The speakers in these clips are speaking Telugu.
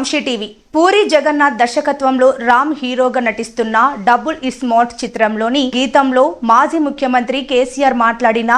వంశీ టీవీ. పూరి జగన్నాథ్ దర్శకత్వంలో రామ్ హీరోగా నటిస్తున్న డబుల్ స్మార్ట్ చిత్రంలోని గీతంలో మాజీ ముఖ్యమంత్రి కేసీఆర్ మాట్లాడిన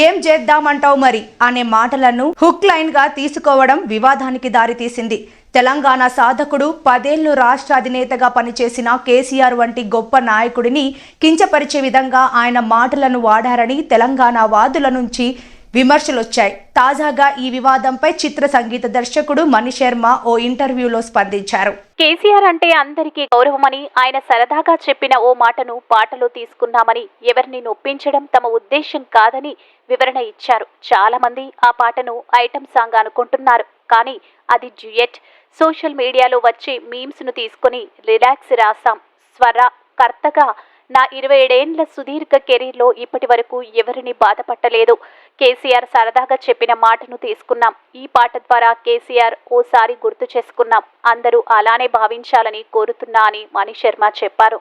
"ఏం చేద్దామంటావు మరి" అనే మాటలను హుక్ లైన్ గా తీసుకోవడం వివాదానికి దారితీసింది. తెలంగాణ సాధకుడు, 10 ఏళ్లు రాష్ట్ర అధినేతగా పనిచేసిన కేసీఆర్ వంటి గొప్ప నాయకుడిని కించపరిచే విధంగా ఆయన మాటలను వాడారని తెలంగాణ వాదుల నుంచి విమర్శలొచ్చాయి. తాజాగా ఈ వివాదంపై చిత్ర సంగీత దర్శకుడు మణి శర్మ ఓ ఇంటర్వ్యూలో స్పందించారు. కేసీఆర్ అంటే అందరికీ గౌరవమని, ఆయన సరదాగా చెప్పిన ఓ మాటను పాటలో తీసుకున్నామని, ఎవరిని నొప్పించడం తమ ఉద్దేశం కాదని వివరణ ఇచ్చారు. చాలా మంది ఆ పాటను ఐటమ్ సాంగ్ అనుకుంటున్నారు, కానీ అది డ్యూయెట్. సోషల్ మీడియాలో వచ్చే మీమ్స్ ను తీసుకుని రిలాక్స్ రాసాం. స్వర కర్తగా నా 27 ఏళ్ల సుదీర్ఘ కెరీర్లో ఇప్పటి వరకు ఎవరిని బాధపట్టలేదు. కేసీఆర్ సరదాగా చెప్పిన మాటను తీసుకున్నాం. ఈ పాట ద్వారా కేసీఆర్ ఓసారి గుర్తు చేసుకున్నాం. అందరూ అలానే భావించాలని కోరుతున్నా అని మణి శర్మ చెప్పారు.